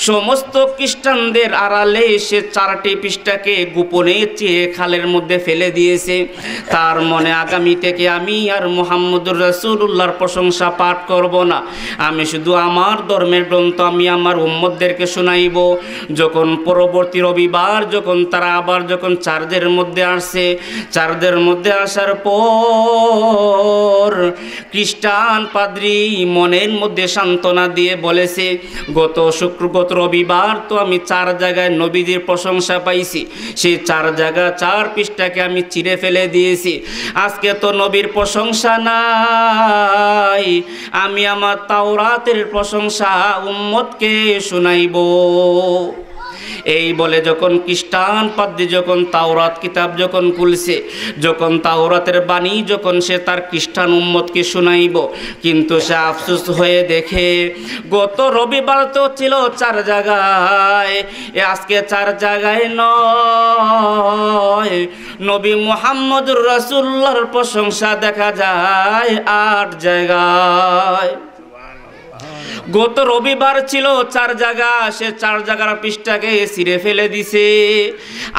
সমস্ত খ্রিস্টানদের আড়ালে সে 4টি পৃষ্ঠাকে গোপনে চেয়ে খালের মধ্যে ফেলে দিয়েছে। তার মনে আগামী থেকে আমি আর মুহাম্মদুর রাসূলুল্লাহর প্রশংসা পাঠ করব না, আমি শুধু আমার ধর্মের গ্রন্থ আমি আমার উম্মতদেরকে শোনাইব। যখন পরবর্তী রবিবার যখন তারা আবার যখন চার্চের মধ্যে আসছে, চার্চের মধ্যে আসার পর খ্রিস্টান পাদ্রী মনের মধ্যে সান্ত্বনা দিয়ে বলেছে, গত রবিবার তো আমি 4 জায়গায় নবীজির প্রশংসা পাইছি, সেই 4 জায়গা 4 পৃষ্ঠাকে আমি চিরে ফেলে দিয়েছি। আজকে তো নবীর প্রশংসা নাই, আমি আমার তাওরাতের প্রশংসা উম্মতকে শোনাইব। এই বলে যখন খ্রিস্টান পাদ্রী যখন তাওরাত কিতাব যখন খুলছে, যখন তাওরাতের বাণী যখন সে তার খ্রিস্টান উম্মতকে শোনাইব, কিন্তু সে আফসোস হয়ে দেখে গত রবিবার তো ছিল 4 জায়গায়, আজকে 4 জায়গায় নয়, নবী মুহাম্মদুর রাসূলুল্লাহর প্রশংসা দেখা যায় 8 জায়গায়। গত রবিবার ছিল 4 জায়গা, সে 4 জায়গার পৃষ্ঠাকে ছিঁড়ে ফেলে দিছে।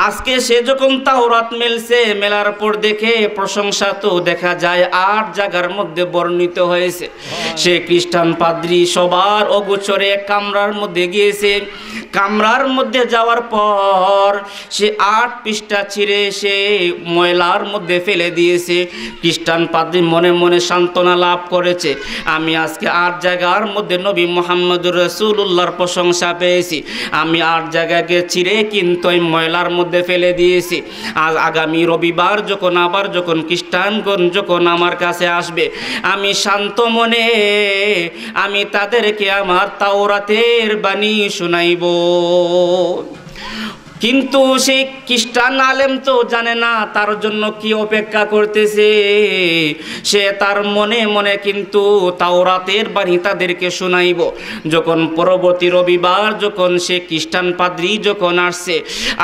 আজকে সে যখন তাওরাত মেলছে, মেলার পর দেখে প্রশংসা তো দেখা যায় 8 জায়গার মধ্যে বর্ণিত হয়েছে। সে খ্রিস্টান পাদ্রী সবার অগোচরে কামরার মধ্যে গিয়েছে। কামরার মধ্যে যাওয়ার পর সে 8 পৃষ্ঠা ছিঁড়ে সে ময়লার মধ্যে ফেলে দিয়েছে। খ্রিস্টান পাদ্রী মনে মনে সান্ত্বনা লাভ করেছে, আমি আজকে 8 জায়গার মধ্যে নবী মুহাম্মদুর রাসূলুল্লাহর প্রশংসা পেয়েছি, আমি 8 জায়গাকে ছিঁড়ে কিন্তু ওই ময়লার মধ্যে ফেলে দিয়েছি। আজ আগামী রবিবার যখন আবার যখন খ্রিস্টানগণ যখন আমার কাছে আসবে, আমি শান্ত মনে আমি তাদেরকে আমার তাওরাতের বাণী শোনাইব। কিন্তু সেই খ্রিস্টান আলেম তো জানে না তার জন্য কি অপেক্ষা করতেছে। সে তার মনে মনে কিন্তু তাওরাতের বাণী তাদেরকে শোনাইব। যখন পরবর্তী রবিবার যখন সে খ্রিস্টান পাদ্রী যখন আসছে,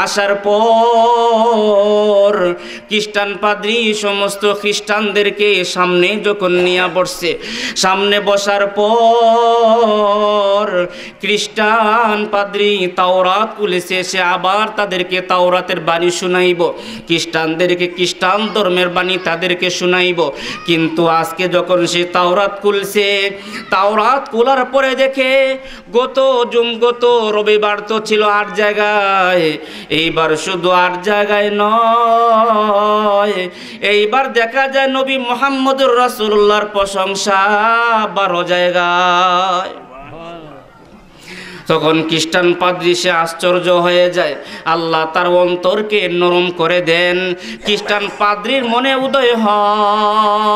আসার পর খ্রিস্টান পাদ্রী সমস্ত খ্রিস্টানদেরকে সামনে যখন নিয়ে বসছে, সামনে বসার পর খ্রিস্টান পাদ্রী তাওরাত খুলেছে, সে আবার তাদেরকে তাওরাতের বাণী শোনাইব, খ্রিস্টানদেরকে খ্রিস্টান ধর্মের বাণী তাদেরকে শোনাইব। কিন্তু আজকে যখন সে তাওরাত খুলছে, তাওরাত খোলার পরে দেখে গত রবিবার তো ছিল 8 জায়গায়, এইবার শুধু 8 জায়গায় নয়, এইবার দেখা যায় নবী মুহাম্মদুর রাসূলুল্লাহর প্রশংসা 12 জায়গায়। তখন খ্রিস্টান পাদ্রী সে আশ্চর্য হয়ে যায়, আল্লাহ তার অন্তরকে নরম করে দেন। খ্রিস্টান পাদ্রীর মনে উদয় হয়,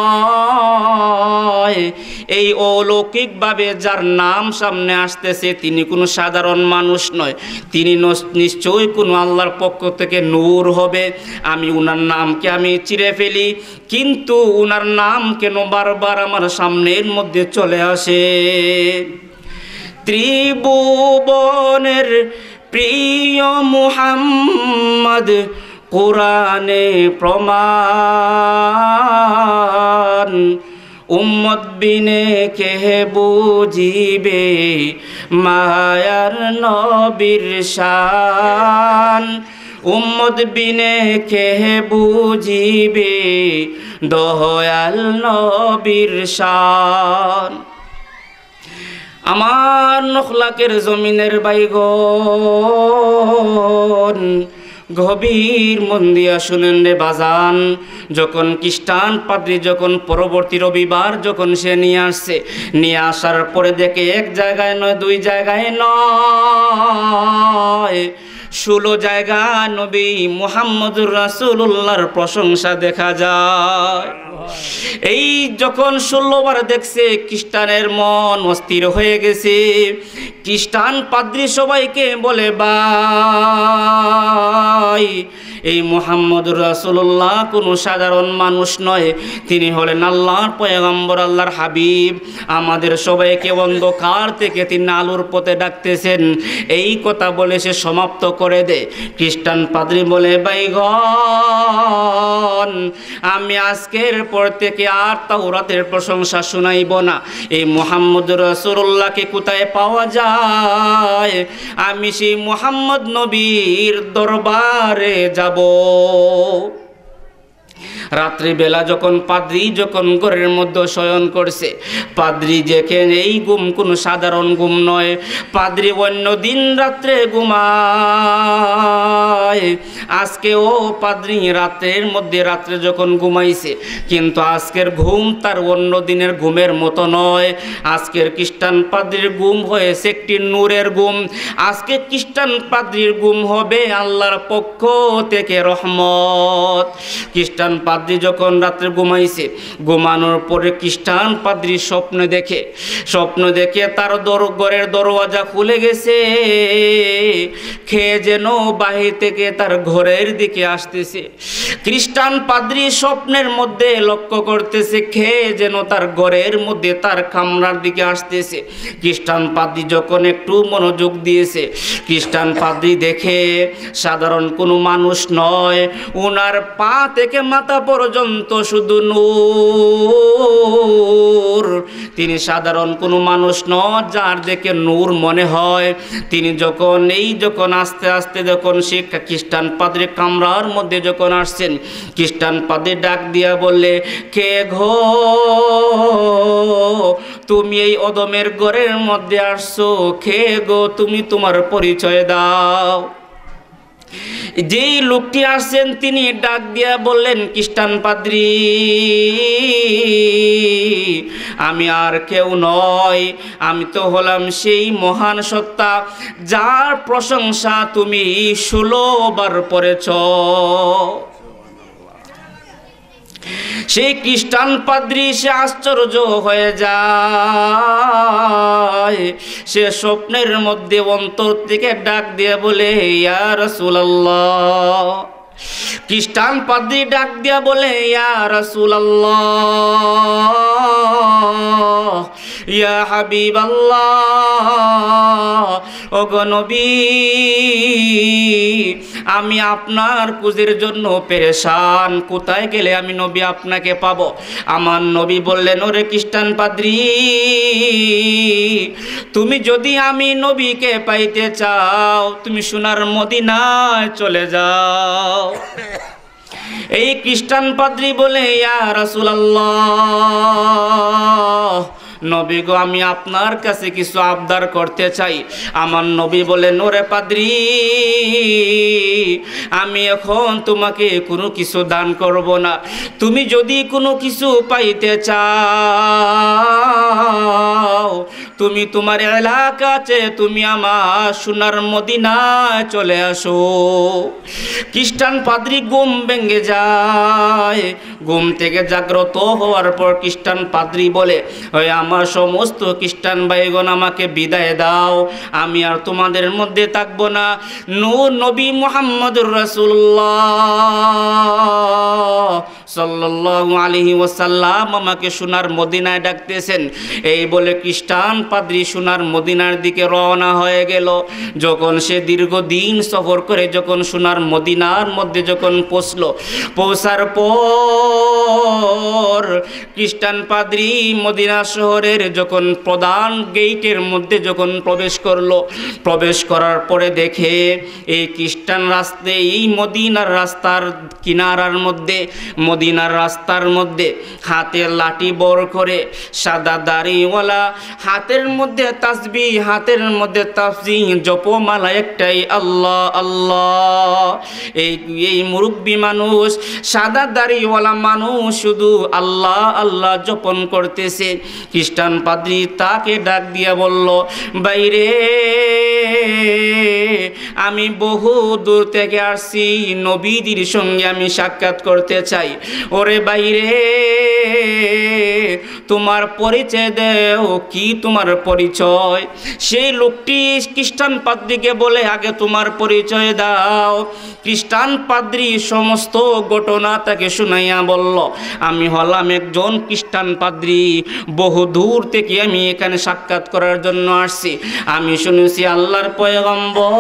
এই অলৌকিকভাবে যার নাম সামনে আসতেছে তিনি কোনো সাধারণ মানুষ নয়, তিনি নিশ্চয়ই কোনো আল্লাহর পক্ষ থেকে নূর হবে। আমি উনার নামকে আমি চিরে ফেলি, কিন্তু উনার নাম কেন বারবার আমার সামনের মধ্যে চলে আসে। ত্রিভুবনের প্রিয় মুহাম্মদ কোরআনে প্রমাণ, উম্মত বিনে কে বুঝিবে মায়ার নবীর শান, উম্মত বিনে কে বুঝিবে দয়াল নবীর শান। আমার নখলাকের জমিনের বাইগন, গভীর মন দিয়া শুনেন রে বাজান। যখন খ্রিস্টান পাদ্রী যখন পরবর্তী রবিবার যখন সে নিয়ে আসছে, নিয়ে আসার পরে দেখে 1 জায়গায় নয় 2 জায়গায় নয়, 16 জায়গা নবী মুহাম্মদুর রাসূলুল্লাহর প্রশংসা দেখা যায়। এই যখন 16 বার দেখছে, খ্রিস্টানের মন অস্থির হয়ে গেছে। খ্রিস্টান পাদ্রী সবাইকে বলে, ভাই এই মুহাম্মদুর রাসূলুল্লাহ কোনো সাধারণ মানুষ নয়, তিনি হলেন আল্লাহর পয়গম্বর, আল্লাহর হাবিব। আমাদের সবাইকে অন্ধকার থেকে তিনি আলোর পথে ডাকতেছেন। এই কথা বলে সে সমাপ্ত করে দেয়। খ্রিস্টান পাদ্রী বলে, ভাইগণ আমি আজকের পর থেকে আর তাওরাতের প্রশংসা শুনাইব না। এই মুহাম্মদুর রাসূলুল্লাহকে কোথায় পাওয়া যায়? আমি সেই মুহাম্মদ নবীর দরবারে যাব। রাত্রিবেলা যখন পাদ্রী যখন ঘরের মধ্যে শয়ন করছে, পাদ্রী দেখেন এই ঘুম কোনো সাধারণ ঘুম নয়। পাদ্রী অন্য দিন রাত্রে ঘুমায়, আজকেও পাদ্রী রাত্রের মধ্যে রাত্রে যখন ঘুমাইছে, কিন্তু আজকের ঘুম তার অন্য দিনের ঘুমের মতো নয়। আজকের খ্রিস্টান পাদ্রীর ঘুম হয়েছে একটি নূরের ঘুম। আজকে খ্রিস্টান পাদ্রীর ঘুম হবে আল্লাহর পক্ষ থেকে রহমত। খ্রিস্টান পাদ্রী যখন রাত্রে ঘুমাইছে, ঘুমানোর পরে খ্রিস্টান পাদ্রী স্বপ্ন দেখে তার ঘরের দরওয়াজা খুলে গেছে। খেয়ে যেন বাহির থেকে তার ঘরের দিকে আসতেছে। খ্রিস্টান পাদ্রী স্বপ্নের মধ্যে লক্ষ্য করতেছে খেয়ে যেন তার ঘরের মধ্যে তার কামরার দিকে আসতেছে। খ্রিস্টান পাদ্রী যখন একটু মনোযোগ দিয়েছে, খ্রিস্টান পাদ্রী দেখে সাধারণ কোনো মানুষ নয়, ওনার পা থেকে মাথা পর্যন্ত শুধু নূর। তিনি সাধারণ কোনো মানুষ নয় যার দেখে নূর মনে হয়। তিনি যখন আস্তে আস্তে যখন সে খ্রিস্টান পাদ্রী কামরার মধ্যে যখন আসছেন, খ্রিস্টান পাদ্রী ডাক দিয়া বললে, কে ঘো তুমি এই অদমের ঘরের মধ্যে আসছো? কে গো তুমি, তোমার পরিচয় দাও। যেই লোকটি আসছেন তিনি ডাক দিয়া বললেন, খ্রিস্টান পাদ্রী, আমি আর কেউ নয়, আমি তো হলাম সেই মহান সত্তা যার প্রশংসা তুমি 16 বার পড়েছ। সেই খ্রিস্টান পাদ্রী সে আশ্চর্য হয়ে যায়। সে স্বপ্নের মধ্যে অন্তর থেকে ডাক দিয়ে বলে, ইয়া রাসূলুল্লাহ। খ্রিস্টান পাদ্রী ডাক দিয়া বলে, ইয়া রাসূলুল্লাহ, ইয়া হাবিবাল্লাহ, ওগো নবী, আমি আপনার কুজের জন্য পেরেশান, কোথায় গেলে আমি নবী আপনাকে পাবো? আমার নবী বললেন, ওরে খ্রিস্টান পাদ্রী, তুমি যদি আমি নবীকে পাইতে চাও, তুমি সোনার মদিনায় চলে যাও। এই খ্রিস্টান পাদ্রী বলে, ইয়া রাসূলুল্লাহ, নবী গো, আমি আপনার কাছে কিছু আবদার করতে চাই। আমার নবী বলেন, ওরে পাদ্রী, আমি এখন তোমাকে কোনো কিছু দান করব না। তুমি যদি কোনো কিছু পাইতে চাও, তুমি তোমার এলাকাতে তুমি আমার সোনার মদিনায় চলে আসো। খ্রিস্টান পাদ্রী ঘুম ভেঙে যায়। ঘুম থেকে জাগ্রত হওয়ার পর খ্রিস্টান পাদ্রী বলে, ওই আমার সমস্ত খ্রিস্টান ভাইগণ, আমাকে বিদায় দাও, আমি আর তোমাদের মধ্যে থাকবো না। নূর নবী মুহাম্মদুর রাসূলুল্লাহ সাল্লাল্লাহু আলাইহি ওয়াসাল্লাম আমাকে সোনার মদিনায় ডাকতেছেন। এই বলে খ্রিস্টান পাদ্রী সোনার মদিনার দিকে রওনা হয়ে গেল। যখন সে দীর্ঘদিন সফর করে যখন সোনার মদিনার মধ্যে যখন পৌঁছার পর খ্রিস্টান পাদ্রী মদিনা শহরের যখন প্রধান গেটের মধ্যে যখন প্রবেশ করার পরে দেখে এই খ্রিস্টান রাস্তায় এই মদিনার রাস্তার মধ্যে হাতে লাঠি বড় করে সাদা দাড়িওয়ালা, হাতের মধ্যে তাসবিহ, হাতের মধ্যে তাফসিহ, জপমালা একটাই, আল্লাহ আল্লাহ। এই মুরব্বী মানুষ, সাদা দাড়িওয়ালা মানুষ শুধু আল্লাহ আল্লাহ জপন করতেছে। খ্রিস্টান পাদ্রী তাকে ডাক দিয়া বলল, বাইরে, আমি বহু দূর থেকে আসছি, নবীদের সঙ্গে আমি সাক্ষাৎ করতে চাই। ওরে বাইরে, তোমার পরিচয় দেও, কি তোমার পরিচয়? সেই লোকটি খ্রিস্টান পাদ্রীকে বলে, আগে তোমার পরিচয় দাও। খ্রিস্টান পাদ্রী সমস্ত ঘটনা তাকে শুনাইয়া বলল, আমি হলাম একজন খ্রিস্টান পাদ্রী, বহু দূর থেকে আমি এখানে সাক্ষাৎ করার জন্য আসছি। আমি শুনেছি আল্লাহর পয়গম্বর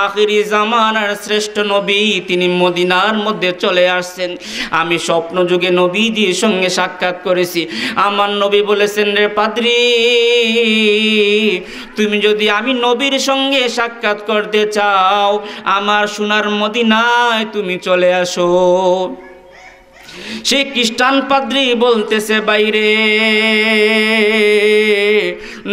আখিরি জামানার শ্রেষ্ঠ নবী তিনি মদিনার মধ্যে চলে আসছেন। আমি স্বপ্ন যুগে নবীজির সঙ্গে সাক্ষাৎ করেছি। আমার নবী বলেছেন, রে পাদ্রী, তুমি যদি আমি নবীর সঙ্গে সাক্ষাৎ করতে চাও, আমার সোনার মদিনায় তুমি চলে আসো। সেই খ্রিস্টান পাদ্রী বলতেছে, বাইরে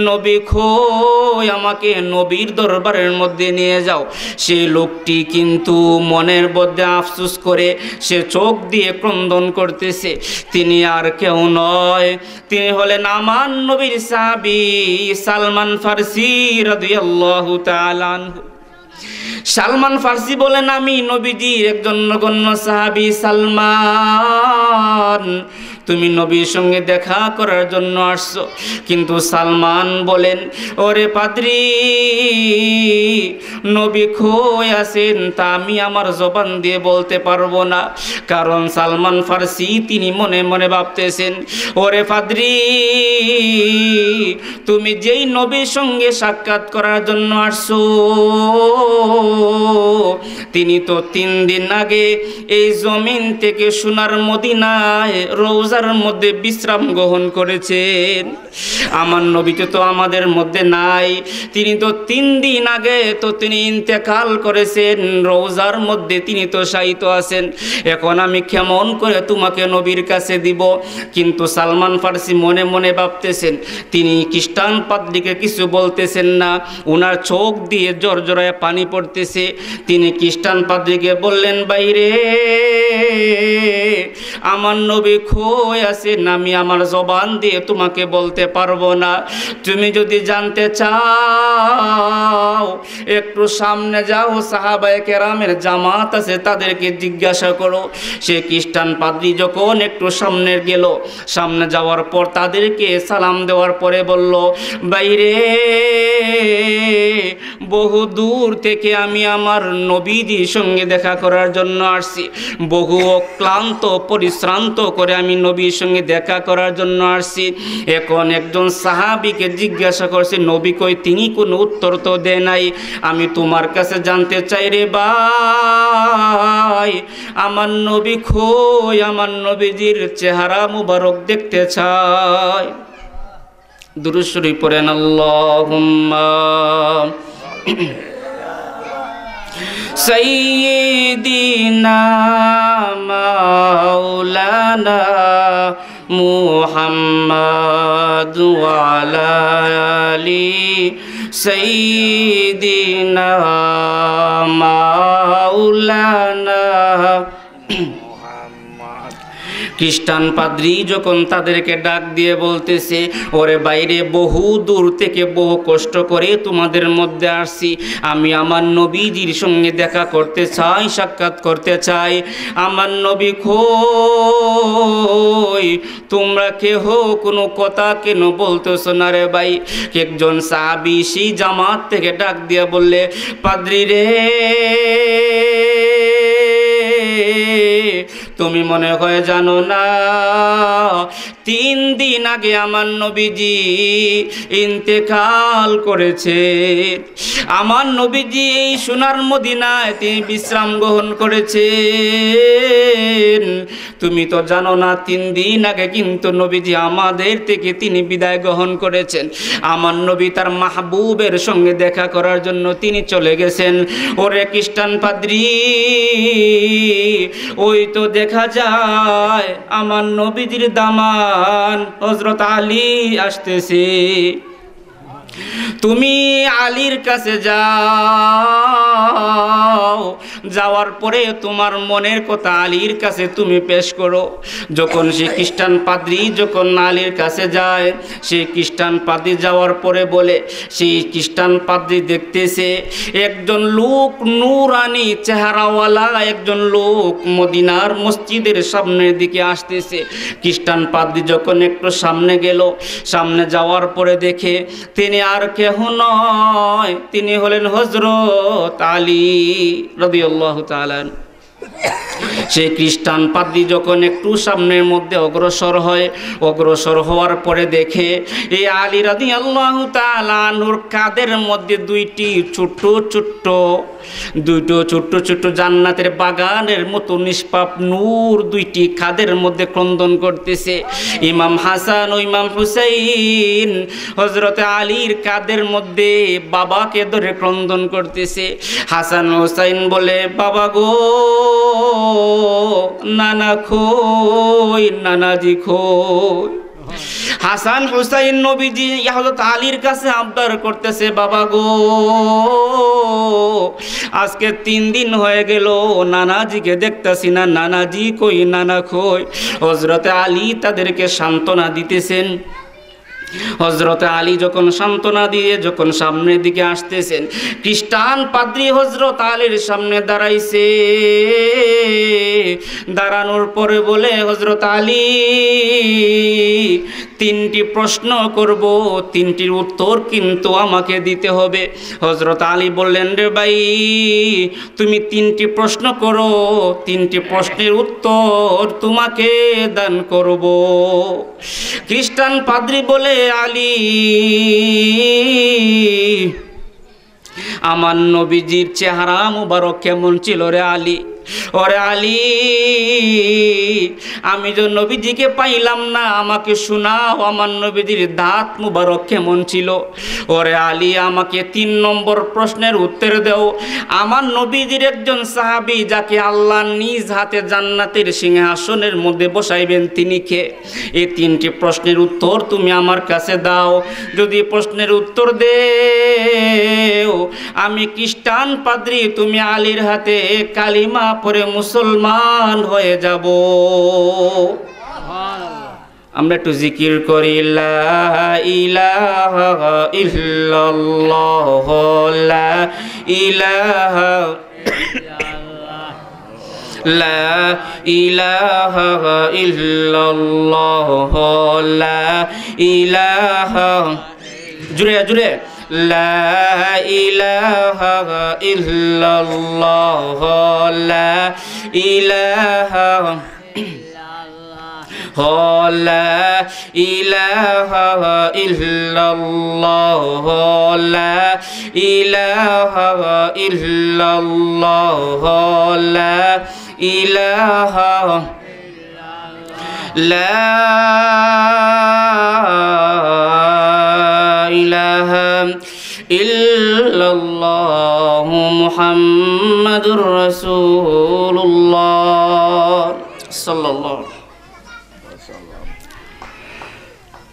নবী কই, আমাকে নবীর দরবারের মধ্যে নিয়ে যাও। সেই লোকটি কিন্তু মনের মধ্যে আফসোস করে সে চোখ দিয়ে ক্রন্দন করতেছে। তিনি আর কেউ নয়, তিনি হলেন আমার নবীর সাহাবী সালমান ফারসি রাদিয়াল্লাহু তাআলা আনহু। সালমান ফারসি বলেন, আমি নবীজির একজন নগণ্য সাহাবী সালমান, তুমি নবীর সঙ্গে দেখা করার জন্য আসছো। কিন্তু সালমান বলেন, ওরে পাদ্রী, নবী কই আছেন তা আমি আমার জবান দিয়ে বলতে পারবো না। কারণ সালমান ফারসি তিনি মনে মনে ভাবতেছেন, ওরে পাদ্রী, তুমি যেই নবীর সঙ্গে সাক্ষাৎ করার জন্য আসছো, তিনি তো 3 দিন আগে এই জমিন থেকে সোনার মদিনায় রওজার মধ্যে বিশ্রাম গ্রহণ করেছেন। আমার নবী তো আমাদের মধ্যে নাই, তিনি তো 3 দিন আগে তো তিনি ইন্তেকাল করেছেন, রওজার মধ্যে তিনি তো শায়িত আছেন। এখন আমি কেমন করে তোমাকে নবীর কাছে দিব? কিন্তু সালমান ফারসি মনে মনে ভাবতেছেন, তিনি খ্রিস্টান পাদ্রীকে কিছু বলতেছেন না, ওনার চোখ দিয়ে জড়জড়ায় পানি পড়তেছে। তিনি খ্রিস্টান পাদ্রীকে বললেন, বাইরে আমার নবী কই আছেন, আমি আমার জবান দিয়ে তোমাকে বলতে পারবো না। তুমি যদি জানতে চাও একটু সামনে যাও, সাহাবায়ে কেরামের জামাত আছে, তাদেরকে জিজ্ঞাসা করো। সে খ্রিস্টান পাদ্রী যখন একটু সামনে গেল, সামনে যাওয়ার পর তাদেরকে সালাম দেওয়ার পরে বলল, বাইরে বহু দূর থেকে আমি আমার নবীজির সঙ্গে দেখা করার জন্য আসছি, বহু ক্লান্ত পরিশ্রান্ত করে আমি নবীর সঙ্গে দেখা করার জন্য আসছি। এখন একজন সাহাবীকে জিজ্ঞাসা করছে, নবী কই? তিনি কোনো উত্তর তো দেয় নাই। আমি তোমার কাছে জানতে চাই রে ভাই, আমার নবী কই? আমার নবীজির চেহারা মুবারক দেখতে চাই। দুরূদ শরীফ পড়েন, আল্লাহুম্মা সাইয়্যিদিনা মাওলানা মুহাম্মাদ ওয়া আলা আলি সাইয়্যিদিনা মাওলানা। খ্রিস্টান পাদ্রী যখন তাদেরকে ডাক দিয়ে বলতেছে, ওরে বাইরে বহু দূর থেকে বহু কষ্ট করে তোমাদের মধ্যে আসছি, আমি আমার নবীজির সঙ্গে দেখা করতে চাই, সাক্ষাৎ করতে চাই। আমার নবী কই? তোমরা কেহ কোনো কথা কেন বলতেছ না রে ভাই? একজন সাহাবী সেই জামাত থেকে ডাক দিয়ে বললে, পাদ্রী রে, তুমি মনে হয় জানো না, 3 দিন আগে আমার নবীজি ইন্তেকাল করেছে। আমার নবীজি এই সোনার মদিনায় তিনি বিশ্রাম গ্রহণ করেছেন। তুমি তো জানো না, 3 দিন আগে কিন্তু নবীজি আমাদের থেকে তিনি বিদায় গ্রহণ করেছেন। আমার নবী তার মাহবুবের সঙ্গে দেখা করার জন্য তিনি চলে গেছেন। ওরে খ্রিস্টান পাদ্রী, ওই তো দেখা যায় আমার নবীজির দামান হযরত আলী আসতেছে। তুমি আলীর কাছে যাও, যাও, যাওয়ার পরে তোমার মনের কথা আলীর কাছে তুমি পেশ করো। যখন সেই খ্রিস্টান পাদ্রী যখন আলীর কাছে যায়, সেই খ্রিস্টান পাদ্রী যাওয়ার পরে বলে, সেই খ্রিস্টান পাদ্রী দেখতেছে একজন লোক নূরানি চেহারাওয়ালা একজন লোক মদিনার মসজিদের সামনের দিকে আসতেছে। খ্রিস্টান পাদ্রী যখন একটু সামনে গেল, সামনে যাওয়ার পরে দেখে তিনি আর কেহ নয়, তিনি হলেন হযরত আলী রাদিয়াল্লাহু তাআলা। সেই খ্রিস্টান পাদ্রী যখন একটু সামনের মধ্যে অগ্রসর হয়, অগ্রসর হওয়ার পরে দেখে এই আলী রাদিয়াল্লাহু তাআলা আনহুর কাঁধের মধ্যে দুইটি ছোট্ট ছোট্ট জান্নাতের বাগানের মতো নিষ্পাপ নূর দুইটি কাঁধের মধ্যে ক্রন্দন করতেছে। ইমাম হাসান ও ইমাম হুসাইন হযরত আলীর কাঁধের মধ্যে বাবাকে ধরে ক্রন্দন করতেছে। হাসান হুসাইন বলে, বাবা গো, নানা খোই, নানাজি খোই। হাসান হুসাইন নবীজি হযরত আলীর কাছে আবদার করতেছে, বাবা গো, আজকে 3 দিন হয়ে গেল নানাজিকে দেখতাছি না, নানাজি কই, নানা কই। হযরত আলী তাদেরকে সান্ত্বনা দিতেছেন। হযরত আলী যখন সান্ত্বনা দিয়ে যখন সামনের দিকে আসতেছেন, খ্রিস্টান পাদ্রী হযরত আলীর সামনে দাঁড়াইছে। দাঁড়ানোর পরে বলে, হযরত আলী, 3টি প্রশ্ন করব, 3টির উত্তর কিন্তু আমাকে দিতে হবে। হযরত আলী বললেন, রে ভাই, তুমি 3টি প্রশ্ন করো, 3টি প্রশ্নের উত্তর তোমাকে দান করব। খ্রিস্টান পাদ্রী বলে, আলী, আমার নবীজির চেহারা মুবারক কেমন ছিল রে আলী? ওরে আলী, আমি যে নবীজিকে পাইলাম না, আমাকে শোনাও আমার নবীজির দাঁত মুবারক কেমন ছিল। ওরে আলী, আমাকে 3 নম্বর প্রশ্নের উত্তর দাও। আমার নবীজির একজন সাহাবী যাকে আল্লাহ নিজ হাতে জান্নাতের সিংহাসনের মধ্যে বসাইবেন, তিনি কে? এই 3টি প্রশ্নের উত্তর তুমি আমার কাছে দাও। যদি প্রশ্নের উত্তর দেও, আমি খ্রিস্টান পাদ্রী, তুমি আলীর হাতে কালিমা পরে মুসলমান হয়ে যাব। আমরা একটু জিকির করি, লা ইলাহা ইল্লাল্লাহ, লা ইলাহা লা ইলাহা ইল্লাল্লাহ, লা ইলাহা, জুড়ে জুড়ে, লা ইলাহা ইল্লাল্লাহ, লা ইলাহা লা ইলাহা ইল্লাল্লাহ, লা ইলাহা ইল্লাল্লাহ, লা ইলাহা লা ইলাহা ইল্লাল্লাহু মুহাম্মাদুর রাসূলুল্লাহ সাল্লাল্লাহু।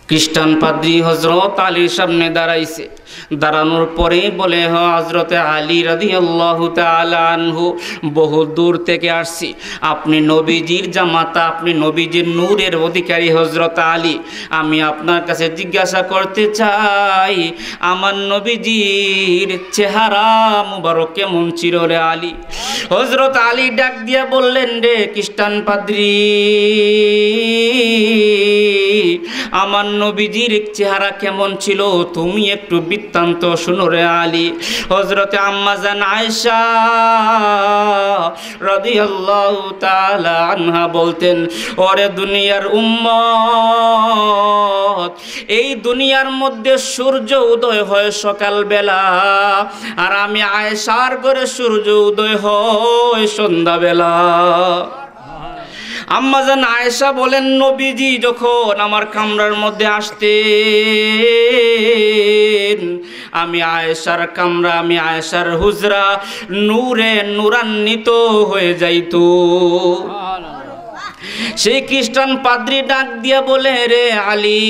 খ্রিস্টান পাদ্রী হযরত আলীর সামনে দাঁড়াইছে। দাঁড়ানোর পরে বলে, হযরতে আলী রাদিয়াল্লাহু তাআলা আনহু, বহু দূর থেকে আসছি, আপনি নবীজির জামাতা, আপনি নবীজির নূরের অধিকারী হযরত আলী। আমি আপনার কাছে জিজ্ঞাসা করতে চাই, আমার নবীজির চেহারা মুবারক কেমন ছিল রে আলী? হযরত আলী ডাক দিয়া বললেন, রে খ্রিস্টান পাদ্রী, আমার নবীজির চেহারা কেমন ছিল তুমি একটু বৃত্তান্ত শুনো রে আলী। হযরতে আম্মা জান আয়েশা রাদিয়াল্লাহু তাআলা আনহা বলতেন, ওরে দুনিয়ার উম্মত, এই দুনিয়ার মধ্যে সূর্য উদয় হয় সকালবেলা, আর আমি আয়েশার ঘরে সূর্য উদয় হয় সন্ধ্যাবেলা। আম্মা জান আয়েশা বলেন, নবীজি যখন আমার কামরার মধ্যে আসতেন, আমি আয়েশার কামরা, আমি আয়েশার হুজরা নূরে নূরান্বিত হয়ে যাইত। সেই খ্রিস্টান পাদ্রী ডাক দিয়া বলে, রে আলী,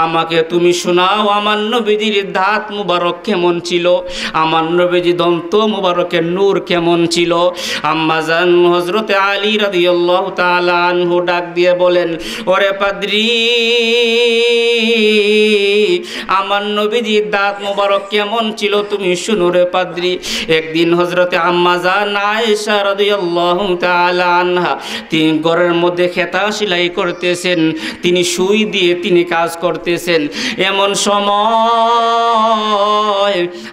আমাকে তুমি শোনাও আমার নবীজির দাঁত মুবারক কেমন ছিল, আমার নবীজি দন্ত মুবারকের নূর কেমন ছিল। আম্মাজান হযরতে আলী রাদিয়াল্লাহু তাআলা আনহু ডাক দিয়ে বলেন, ওরে পাদ্রী, আমার নবীজির দাঁত মুবারক কেমন ছিল তুমি শুনো রে পাদ্রী। একদিন হযরতে আম্মাজান আয়েশা রাদিয়াল্লাহু তাআলা আনহা তিনি ঘরের মধ্যে খেতা সেলাই করতেছেন, তিনি সুই দিয়ে তিনি কাজ করতেছেন। এমন সময়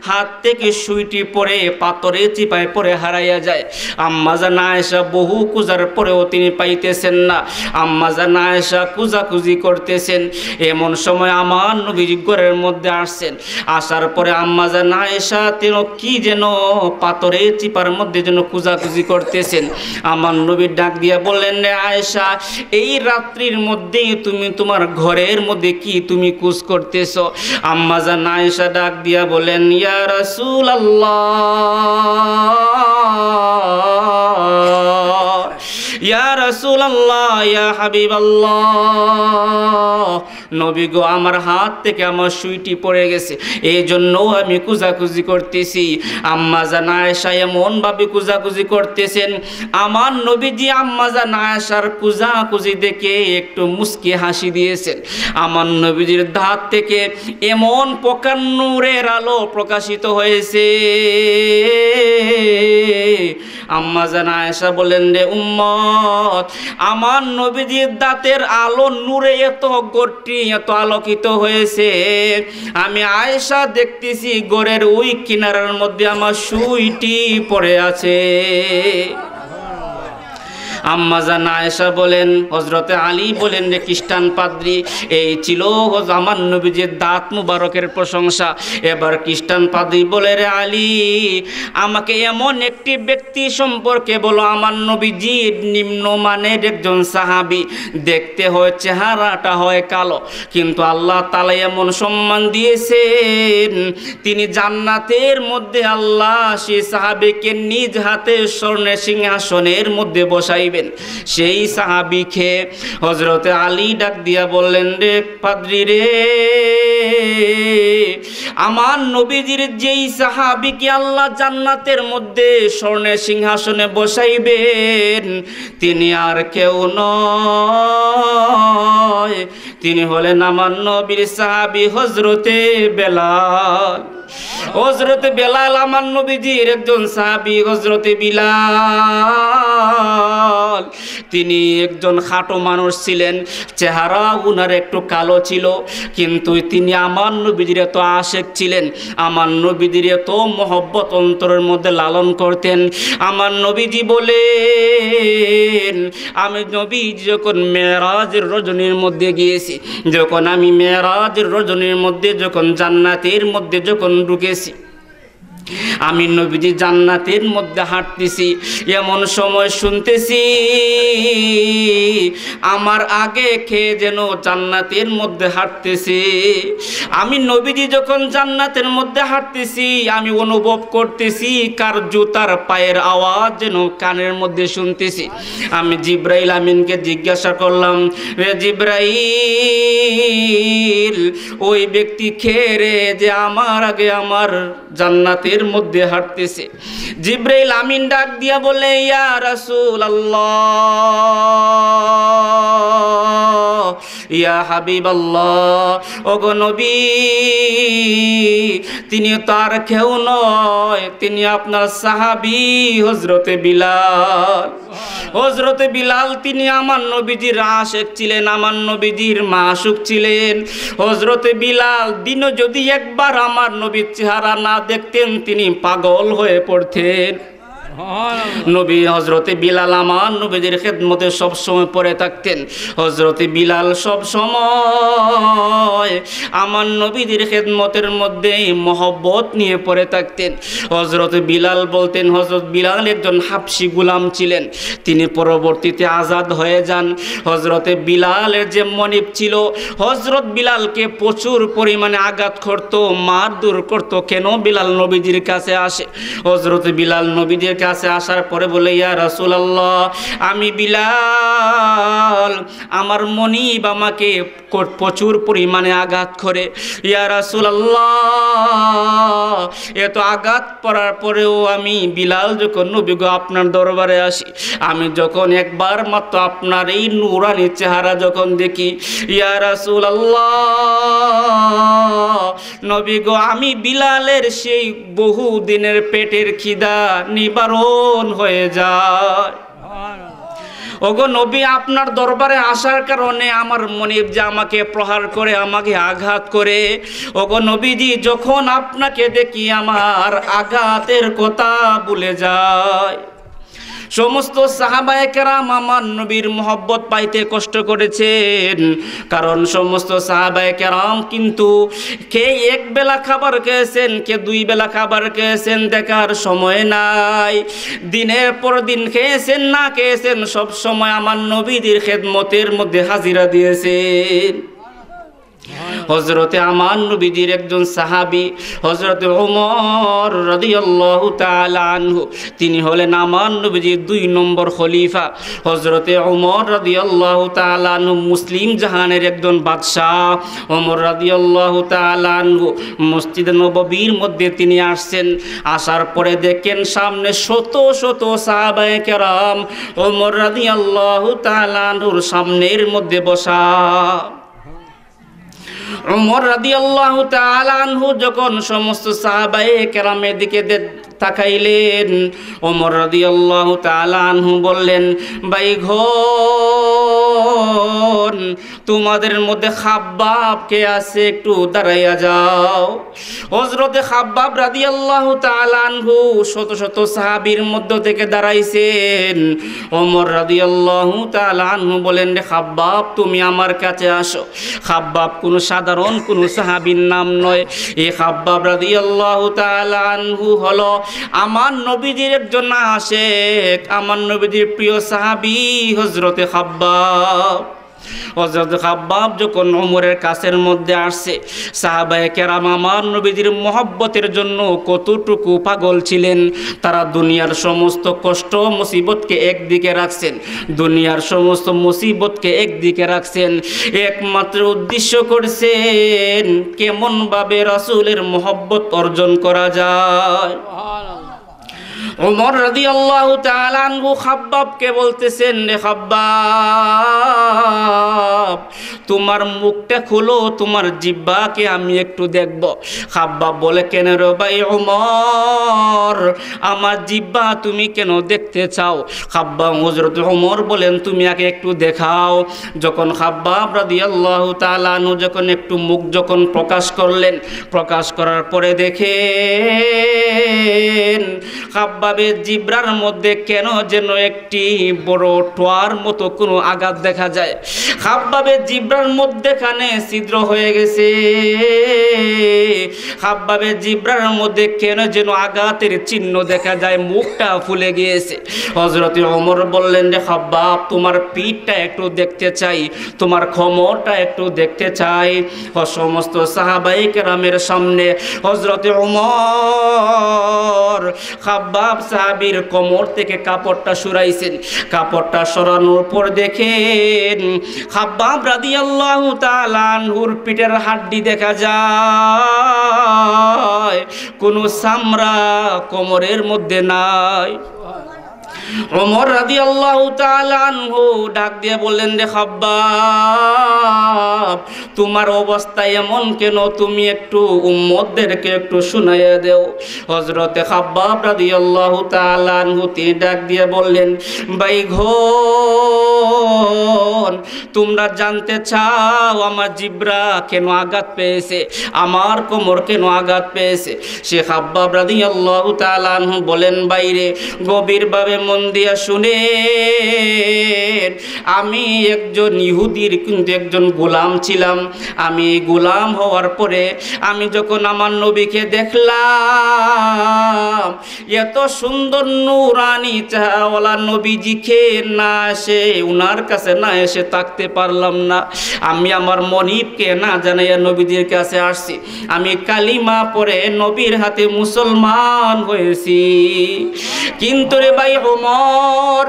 হাত থেকে সুইটি পড়ে পাথরে চিপায় পড়ে হারাইয়া যায়। আম্মাজান আয়েশা বহু খুঁজার পরেও তিনি পাইতেছেন না। আম্মাজান আয়েশা খুঁজাখুঁজি করতেছেন। এমন সময় আমার নবীজি ঘরের মধ্যে আসছেন। আসার পরে আম্মাজান আয়েশা তিনি কি যেন পাথরে চিপার মধ্যে যেন খুঁজাখুঁজি করতেছেন। আমার নবী ডাক দিয়া বললেন, রে আয়েশা, এই রাত্রির মধ্যেই তুমি তোমার ঘরের মধ্যে কি তুমি কুজ করতেছ? আম্মাজান আয়েশা ডাক দিয়া বলেন, ইয়া রাসূলুল্লাহ, ইয়া রাসূলুল্লাহ, ইয়া হাবিবাল্লাহ, নবী গো, আমার হাত থেকে আমার সুইটি পড়ে গেছে, এই জন্য আমি কুজাকুজি করতেছি। আম্মাজান আয়েশা এমন ভাবে কুজাকুজি করতেছেন, আমার নবীজি আম্মাজান আয়েশার কুজাকুজি দেখে একটু মুস্কি হাসি দিয়েছেন। আমার নবীজির দাঁত থেকে এমন প্রকার নূরের আলো প্রকাশিত হয়েছে। আম্মাজান আয়েশা বলেন, রে উম্মত, আমার নবীজির দাঁতের আলো নূরে এত গর্তি এত আলোকিত হয়েছে, আমি আয়েশা দেখতেছি ঘরের ওই কিনারার মধ্যে আমার সুইটি পড়ে আছে। আম্মাজান আয়েশা বলেন, হযরতে আলী বলেন, রে খ্রিস্টান পাদ্রী, এই ছিল আমার নবীজির দাঁত মুবারকের প্রশংসা। এবার খ্রিস্টান পাদ্রী বলে, রে আলী, আমাকে এমন একটি ব্যক্তি সম্পর্কে বলো, আমার নবীজি নিম্নমানের একজন সাহাবী, দেখতে হয় চেহারাটা হয় কালো, কিন্তু আল্লাহ তাআলা এমন সম্মান দিয়েছেন, তিনি জান্নাতের মধ্যে আল্লাহ সেই সাহাবীকে নিজ হাতে স্বর্ণের সিংহাসনের মধ্যে বসাই। সেই সাহাবীকে হযরতে আলী ডাক দিয়া বললেন, রে পাদ্রী রে, আমার নবীজির যেই সাহাবীকে আল্লাহ জান্নাতের মধ্যে স্বর্ণের সিংহাসনে বসাইবেন, তিনি আর কেউ নয়, তিনি হলেন আমার নবীর সাহাবী হযরতে বেলাল। হযরতে বেলাল আমার নবীজির একজন সাহাবী, হযরতে বিলাল। তিনি একজন খাটো মানুষ ছিলেন, চেহারা উনার একটু কালো ছিল, কিন্তু তিনি আমার নবীজির এত আশেক ছিলেন, আমার নবীজির এত মহব্বত অন্তরের মধ্যে লালন করতেন। আমার নবীজি বলেন, আমি নবী যখন মেরাজের রজনীর মধ্যে গিয়েছি, যখন আমি মেরাজের রজনীর মধ্যে যখন জান্নাতের মধ্যে যখন ঢুকেছি, আমি নবীজি জান্নাতের মধ্যে হাঁটতেছি, এমন সময় শুনতেছি আমার আগে খেয়ে যেন জান্নাতের মধ্যে হাঁটতেছে। আমি নবীজি যখন জান্নাতের মধ্যে হাঁটতেছি, আমি অনুভব করতেছি কার জুতার পায়ের আওয়াজ যেন কানের মধ্যে শুনতেছি। আমি জিব্রাইল আমিনকে জিজ্ঞাসা করলাম, রে জিব্রাইল, ওই ব্যক্তি খেয়ে রে যে আমার আগে আমার জান্নাতের মধ্যে হাঁটতেছে? জিব্রাইল আমিন ডাক দিয়া বলে, ইয়া রাসূলুল্লাহ, ইয়া হাবিবাল্লাহ, ওগো নবী, তিনি তার কেউ নয়, তিনি আপনার সাহাবী হযরতে বিলাল। হযরতে বিলাল তিনি আমার নবীজির আশেক ছিলেন, আমার নবীজির মাশুক ছিলেন। হযরতে বিলাল দিনও যদি একবার আমার নবীর চেহারা না দেখতেন, তিনি পাগল হয়ে পড়তেন। নবী হযরতে বিলাল আমার নবীদের খেদমতে সব সময় পড়ে থাকতেন। হযরতে বিলাল সব সময় আমার নবীদের খেদমতের মধ্যে মহব্বত নিয়ে পড়ে থাকতেন। হযরতে বিলাল বলতেন, হযরত বিলাল একজন হাবশি গোলাম ছিলেন, তিনি পরবর্তীতে আজাদ হয়ে যান। হযরতে বিলালের যে মনিব ছিল, হযরত বিলালকে প্রচুর পরিমাণে আঘাত করত, মারধর করত। কেন বিলাল নবীজির কাছে আসে? হযরতে বিলাল নবীদের কাছে আসার পরে বলে, ইয়া রাসূলুল্লাহ, আমি বিলাল, আমার মনিব আমাকে প্রচুর পরিমাণে আঘাত করে। ইয়া রাসূলুল্লাহ, এত আঘাত পড়ার পরেও আমি বিলাল যখন নবী গো আপনার দরবারে আসি, আমি যখন একবার মাত্র আপনার এই নূরানি চেহারা যখন দেখি, ইয়া রাসূলুল্লাহ, নবী গো আমি বিলালের সেই বহু দিনের পেটের খিদা নিবারণ হয়ে যায়। ওগো নবী, আপনার দরবারে আসার কারণে আমার মনিব যে আমাকে প্রহার করে, আমাকে আঘাত করে, ওগো নবীজি যখন আপনাকে দেখি আমার আঘাতের কথা ভুলে যায়। সমস্ত সাহাবায়ে কেরাম আমার নবীর মোহব্বত পাইতে কষ্ট করেছেন, কারণ সমস্ত সাহাবায়ে কেরাম কিন্তু কে এক বেলা খাবার খেয়েছেন, কে দুই বেলা খাবার খেয়েছেন দেখার সময় নাই। দিনের পর দিন খেয়েছেন না খেয়েছেন, সব সময় আমার নবীদের খেদমতের মধ্যে হাজিরা দিয়েছেন। হযরতে আমার নবীজির একজন সাহাবী হযরতে ওমর রাদিয়াল্লাহু তাআলা আনহু, তিনি হলেন আমার নবীজির 2 নম্বর খলিফা। হযরতে ওমর রাদিয়াল্লাহু তাআলা আনহু মুসলিম জাহানের একজন বাদশাহ। ওমর রাদিয়াল্লাহু তাআলা আনহু মসজিদে নববীর মধ্যে তিনি আসছেন। আসার পরে দেখেন সামনে শত শত সাহাবায়ে কেরাম ওমর রাদিয়াল্লাহু তাআলা আনহুর সামনের মধ্যে বসা। ওমর রাদিয়াল্লাহু তাআলা আনহু যখন সমস্ত সাহাবায়ে কেরামের দিকে তাকাইলেন, ওমর রাদিয়াল্লাহু তাআলা আনহু বললেন, ভাইগণ, তোমাদের মধ্যে খাব্বাব কে আছে একটু দাঁড়াইয়া যাও। হযরতে খাব্বাব রাদিয়াল্লাহু তাআলা আনহু শত শত সাহাবীর মধ্য থেকে দাঁড়াইছেন। ওমর রাদিয়াল্লাহু তাআলা আনহু বলেন, রে খাব্বাব, তুমি আমার কাছে আসো। খাব্বাব কোন সাধারণ কোন সাহাবীর নাম নয়। এই খাব্বাব রাদিয়াল্লাহু তাআলা আনহু হলো আমার নবীজির একজন আশিক, আমার নবীজির প্রিয় সাহাবী হযরতে খাব্বাব। হযরত খাব্বাব যখন ওমরের কাছের মধ্যে আসছে, সাহাবায়ে কেরাম আমার নবীজির মহব্বতের জন্য কতটুকু পাগল ছিলেন। তারা দুনিয়ার সমস্ত কষ্ট মুসিবতকে একদিকে রাখছেন, দুনিয়ার সমস্ত মুসিবতকে একদিকে রাখছেন, একমাত্র উদ্দেশ্য করছেন কেমনভাবে রাসূলের মহব্বত অর্জন করা যায়। ওমর রাদিয়াল্লাহু তাআলা আনহু খাব্বাবকে বলতেছেন, রে খাব্বাব, তোমার মুখটা খুলো, তোমার জিহ্বাকে আমি একটু দেখব। খাব্বাব বলে, কেন রে ভাই ওমর, আমার জিহ্বা তুমি কেন দেখতে চাও? খাব্বাব হযরত ওমর বলেন, তুমি আগে একটু দেখাও। যখন খাব্বাব রাদিয়াল্লাহু তাআলা আনহু যখন একটু মুখ যখন প্রকাশ করলেন, প্রকাশ করার পরে দেখেন খাব্বাবের জিব্রার মধ্যে কেন যেন একটি বড় টোয়ার মতো কোনো আঘাত দেখা যায়। খাব্বাবের জিব্রার মধ্যেখানে ছিদ্র হয়ে গেছে। খাব্বাবের জিব্রার মধ্যে কেন যেন আঘাতের চিহ্ন দেখা যায়, মুখটা ফুলে গিয়েছে। হযরতে ওমর বললেন, রে খাব্বাব, তোমার পিঠটা একটু দেখতে চাই, তোমার কোমরটা একটু দেখতে চাই। সমস্ত সাহাবায়ে কেরামের সামনে হযরতে ওমর খাব্বাব সাহাবীর কোমর থেকে কাপড়টা সরাইছেন। কাপড়টা সরানোর পর দেখেন খাব্বাব রাদিয়াল্লাহু তাআলা আনহুর পিঠের হাড্ডি দেখা যায়, কোনো চামড়া কোমরের মধ্যে নাই। ওমর রাদিয়াল্লাহু তাআলা আনহু ডাক দিয়ে বললেন, রে খাব্বাব, তোমার অবস্থা এমন কেন? তুমি একটু উম্মতদেরকে একটু শুনাইয়া দেও। হযরতে খাব্বাব রাদিয়াল্লাহু তাআলা আনহু তিনি ডাক দিয়ে বললেন, ভাইগণ, তোমরা জানতে চাও আমার জিব্রা কেন আঘাত পেয়েছে, আমার কোমর কেন আঘাত পেয়েছে? সে খাব্বাব রাদিয়াল্লাহু তাআলা আনহু বলেন, বাইরে গভীরভাবে মন মন দিয়া শুনেন, আমি একজন ইহুদির কিন্তু একজন গোলাম ছিলাম। আমি গোলাম হওয়ার পরে আমি যখন আমার নবীকে দেখলাম, এত সুন্দর নূরানি চেহারাওয়ালা নবীজিকে না এসে উনার কাছে না এসে থাকতে পারলাম না। আমি আমার মনিবকে না জানাইয়া নবীজির কাছে আসছি। আমি কালিমা পড়ে নবীর হাতে মুসলমান হয়েছি। কিন্তু রে ভাই ওমর,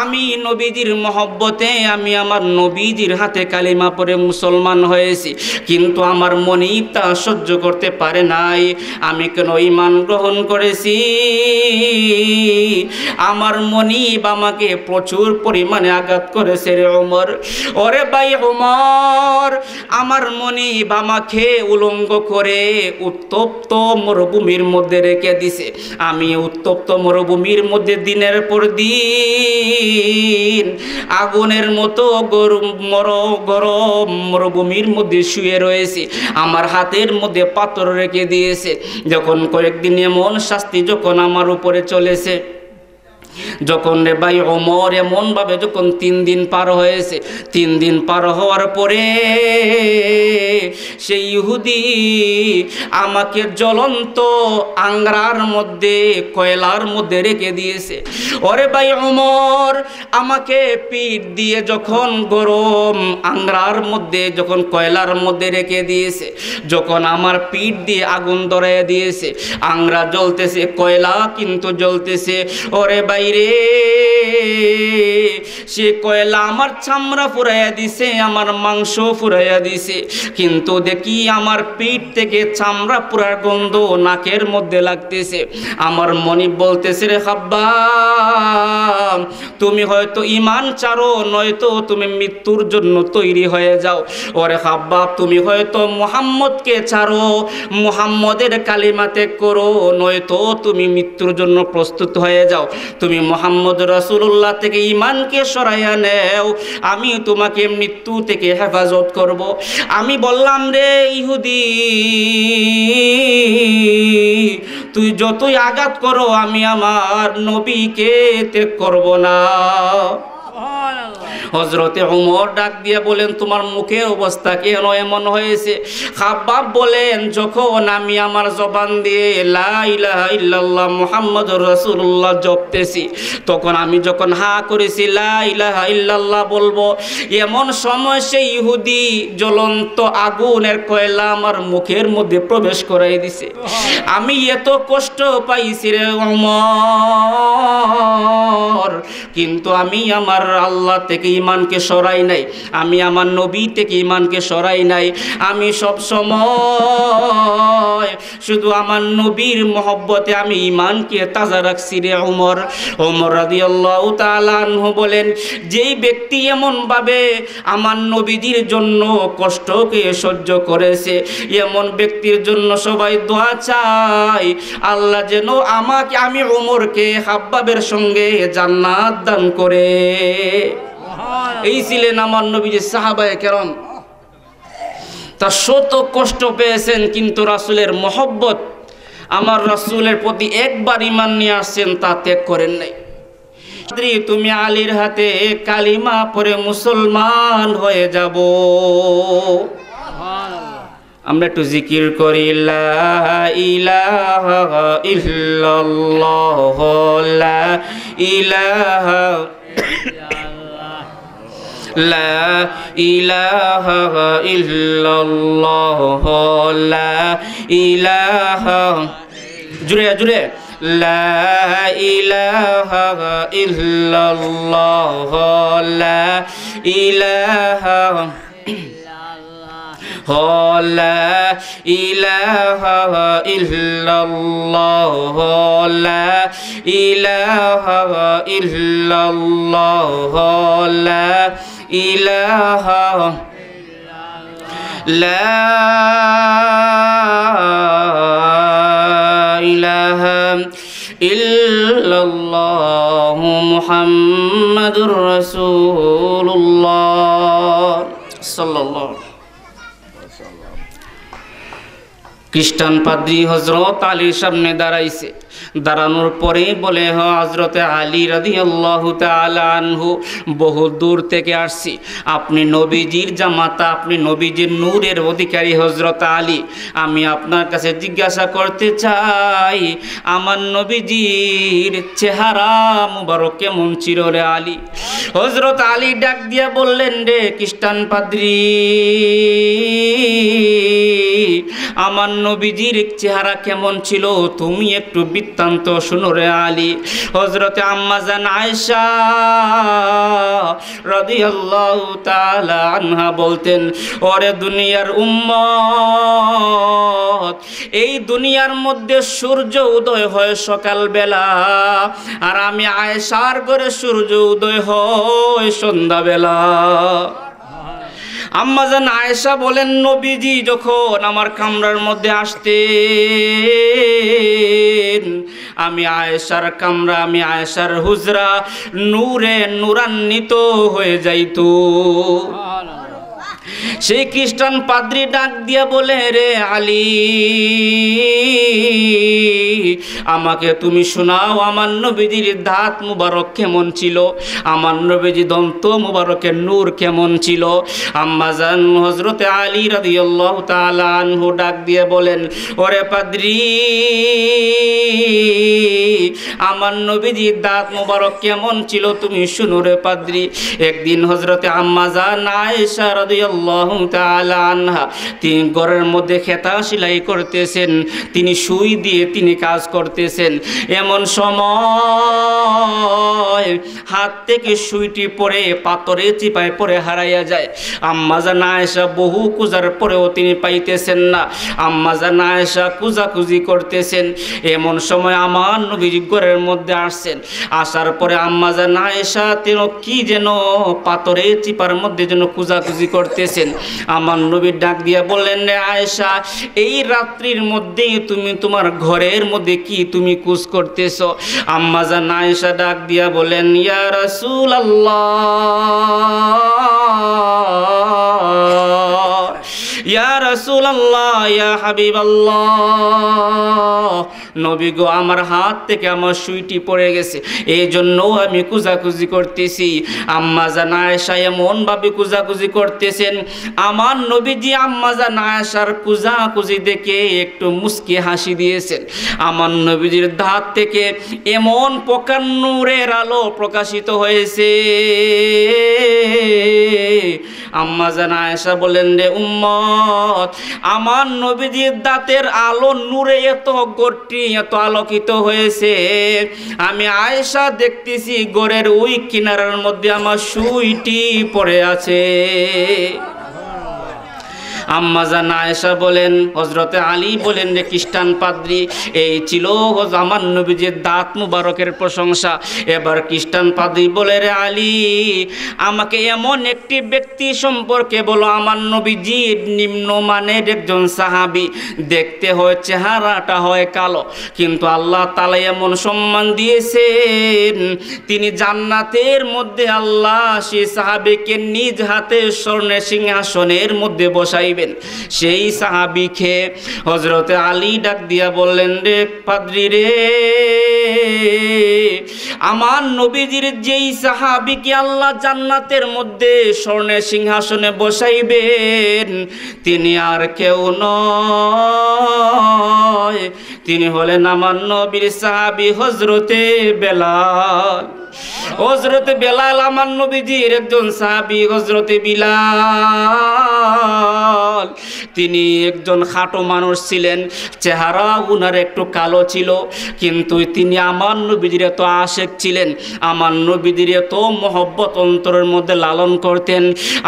আমি নবীজির মহব্বতে আমি আমার নবীজির হাতে কালিমা পড়ে মুসলমান হয়েছি, কিন্তু আমার মনিব তা সহ্য করতে পারে নাই। আমি কেন ঈমান গ্রহণ করেছি? আমার মনিব আমাকে প্রচুর পরিমাণে আঘাত করেছে রে ওমর। ওরে ভাই ওমর, আমার মনিব আমাকে উলঙ্গ করে উত্তপ্ত মরুভূমির মধ্যে রেখে দিছে। আমি উত্তপ্ত মরুভূমির মধ্যে দিনের পর দিন আগুনের মতো গরম মরুভূমির মধ্যে শুয়ে রয়েছি। আমার হাতের মধ্যে পাথর রেখে দিয়েছে। যখন কয়েকদিন এমন শাস্তি যখন আমার উপরে চলেছে, যখন রে ভাই ওমর এমন ভাবে যখন 3 দিন পার হয়েছে, 3 দিন পার হওয়ার পরে সেই ইহুদি আমাকে জ্বলন্ত আংরার মধ্যে, কয়লার মধ্যে রেখে দিয়েছে। ওরে ভাই ওমর, আমাকে পিঠ দিয়ে যখন গরম আংরার মধ্যে, যখন কয়লার মধ্যে রেখে দিয়েছে, যখন আমার পিঠ দিয়ে আগুন ধরাইয়া দিয়েছে, আংরা জ্বলতেছে, কয়লা কিন্তু জ্বলতেছে। ওরে ভাই রে, সে কয়লা আমার চামড়া ফুরাইয়া দিছে, আমার মাংস ফুরাইয়া দিছে, কিন্তু দেখি আমার পিঠ থেকে চামড়া পুরার গন্ধ নাকের মধ্যে লাগতেছে। আমার মনিব বলতেছে, রে খাব্বাব, তুমি হয়তো ঈমান ছাড়ো, নয়তো তুমি মৃত্যুর জন্য তৈরি হয়ে যাও। ওরে খাব্বাব, তুমি হয়তো মুহাম্মদকে ছাড়ো, মুহাম্মদের কালিমা ত্যাগ করো, নয়তো তুমি মৃত্যুর জন্য প্রস্তুত হয়ে যাও। তুমি মুহাম্মদ রাসূলুল্লাহ থেকে ঈমানকে সরাইয়া নেও, আমি তোমাকে মৃত্যু থেকে হেফাজত করব। আমি বললাম, রে ইহুদি, তুই যতই আঘাত করো আমি আমার নবীকে ত্যাগ করব না। হযরতে ওমর ডাক দিয়ে বলেন, তোমার মুখের অবস্থা কেন এমন হয়েছে? খাব্বাব বলেন, যখন আমি আমার জবান দিয়ে লা ইলাহা ইল্লাল্লাহ মুহাম্মাদুর রাসূলুল্লাহ জপতেছি, তখন আমি যখন হা করেছি লা ইলাহা ইল্লাল্লাহ বলবো, এমন সময় সেই ইহুদি জ্বলন্ত আগুনের কয়লা আমার মুখের মধ্যে প্রবেশ করাই দিছে। আমি এত কষ্ট পাইছি রে ওমর, কিন্তু আমি আমার আল্লাহ থেকে ঈমানকে সরাই নাই, আমি আমার নবী থেকে ঈমানকে সরাই নাই। আমি সব সময় শুধু আমার নবীর মহব্বতে আমি ঈমানকে তাজা রাখছি রে ওমর। ওমর রাদিয়াল্লাহু তাআলা আনহু বলেন, যেই ব্যক্তি এমন ভাবে আমার নবীজির জন্য কষ্টকে সহ্য করেছে, এমন ব্যক্তির জন্য সবাই দোয়া চাই, আল্লাহ যেন আমাকে, আমি ওমরকে খাব্বাবের সঙ্গে জান্নাত দান করে। এই ছিলেন আমার নবীজির সাহাবায়ে কেরাম। তা শত কষ্ট পেয়েছেন, কিন্তু রাসূলের মহব্বত, আমার রাসূলের প্রতি একবার ঈমান নিয়ে আসছেন, তা ত্যাগ করেন নাই। তুমি আলীর হাতে কালিমা পড়ে মুসলমান হয়ে যাব। আমরা একটু জিকির করি, লা ইলাহা ইল্লাল্লাহ, লা ইলাহা লা ইলাহা ইল্লাল্লাহ, লা ইলাহা, জুড়ে জুড়ে, লা ইলাহা ইল্লাল্লাহ, লা ইলাহা লা ইলাহা ইল্লাল্লাহ, লা ইলাহা ইল্লাল্লাহ, লা ইলাহা, লা ইলাহা ইল্লাল্লাহ মুহাম্মাদুর রাসূলুল্লাহ সাল্লাল্লাহু। খ্রিস্টান পাদ্রী হযরত আলীর সামনে দাঁড়াইছে। দাঁড়ানোর পরে বলে হযরতে আলী রাদিয়াল্লাহু তাআলা আনহু, বহু দূর থেকে আসছি, আপনি নবীজির জামাতা, আপনি নবীজির নূরের অধিকারী হযরত আলী, আমি আপনার কাছে জিজ্ঞাসা করতে চাই আমার নবীজির চেহারা মুবারক কেমন ছিল রে আলী? হযরত আলী ডাক দিয়া বললেন, রে খ্রিস্টান পাদ্রী, আমার নবীজির চেহারা কেমন ছিল তুমি একটু বৃত্তান্ত শুনো রে আলী। হযরতে আম্মা জান আয়েশা রাদিয়াল্লাহু তাআলা আনহা বলতেন, ওরে দুনিয়ার উম্মত, এই দুনিয়ার মধ্যে সূর্য উদয় হয় সকালবেলা, আর আমি আয়েশার ঘরে সূর্য উদয় হয় সন্ধ্যাবেলা। আম্মা জান আয়েশা বলেন, নবীজি যখন আমার কামরার মধ্যে আসতেন, আমি আয়েশার কামরা, আমি আয়েশার হুজরা নূরে নূরান্বিত হয়ে যাইতো। সেই খ্রিস্টান পাদ্রী ডাক দিয়া বলে, রে আলী, আমাকে তুমি শোনাও আমার নবীজির দাঁত মুবারক কেমন ছিল, আমার নবীজি দন্ত মুবারকের নূর কেমন ছিল। আম্মা জান হযরতে আলী রাদিয়াল্লাহু তাআলা আনহু ডাক দিয়ে বলেন, ওরে পাদ্রী, আমার নবীজির দাঁত মুবারক কেমন ছিল তুমি শুনো রে পাদ্রী। একদিন হযরতে আম্মা জান আয়েশা রাদিয়াল্লাহু তাআলা আনহা তিনি ঘরের মধ্যে খেতা সেলাই করতেছেন, তিনি সুই দিয়ে তিনি কাজ করতেছেন। এমন সময় হাত থেকে সুইটি পড়ে পাথরে চিপায় পড়ে হারাইয়া যায়। আম্মা জান আয়েশা বহু খোঁজার পরেও তিনি পাইতেছেন না। আম্মা জান আয়েশা খুঁজাখুঁজি করতেছেন। এমন সময় আমার নবীজি ঘরের মধ্যে আসছেন। আসার পরে আম্মা জান আয়েশা তিনি কি যেন পাথরে চিপার মধ্যে যেন খুঁজাখুঁজি করতেছেন। আমার নবী ডাক দিয়া বললেন, রে আয়েশা, এই রাত্রির মধ্যেই তুমি তোমার ঘরের মধ্যে কি তুমি কুজ করতেছো? আম্মা জান আয়েশা ডাক দিয়া বলেন, ইয়া রাসূলুল্লাহ, ইয়া রাসূলুল্লাহ, ইয়া হাবিবাল্লাহ, নবী গো, আমার হাত থেকে আমার সুইটি পড়ে গেছে, এই জন্য আমি কুজাকুজি করতেছি। আম্মা জান আয়েশা এমন ভাবে কুজাকুজি করতেছেন, আমার নবীজি আম্মা জান আয়েশার কুজাকুজি দেখে একটু মুস্কি হাসি দিয়েছেন। আমার নবীজির দাঁত থেকে এমন প্রকার নূরের আলো প্রকাশিত হয়েছে। আম্মা জান আয়েশা বলেন, রে উম্মত, আমার নবীজির দাঁতের আলো নূরে এত গর্তি, এত আলোকিত হয়েছে, আমি আয়েশা দেখতেছি গোরের ওই কিনারার মধ্যে আমার সুইটি পড়ে আছে। আম্মা জান আয়েশা বলেন, হযরতে আলী বলেন, রে খ্রিস্টান পাদ্রী, এই ছিল আমার নবীজির দাঁত মুবারকের প্রশংসা। এবার খ্রিস্টান পাদ্রী বলে, রে আলী, আমাকে এমন একটি ব্যক্তি সম্পর্কে বলো, আমার নবীজির নিম্নমানের একজন সাহাবী, দেখতে হয় চেহারাটা হয় কালো, কিন্তু আল্লাহ তাআলা এমন সম্মান দিয়েছেন, তিনি জান্নাতের মধ্যে আল্লাহ সেই সাহাবীকে নিজ হাতে স্বর্ণের সিংহাসনের মধ্যে বসাইবেন। সেই সাহাবীকে হযরতে আলী ডাক দিয়া বললেন, রে পাদ্রী রে, আমার নবীজির যেই সাহাবীকে আল্লাহ জান্নাতের মধ্যে স্বর্ণের সিংহাসনে বসাইবেন, তিনি আর কেউ নয়, তিনি হলেন আমার নবীর সাহাবী হযরতে বেলাল। হযরতে বেলাল আমার নবীজির একজন সাহাবী, হযরতে বিলাল। তিনি একজন খাটো মানুষ ছিলেন, চেহারা উনার একটু কালো ছিল, কিন্তু তিনি আমার নবীজির এত আশেক ছিলেন, আমার নবীজির এত মহব্বত অন্তরের মধ্যে লালন করতেন।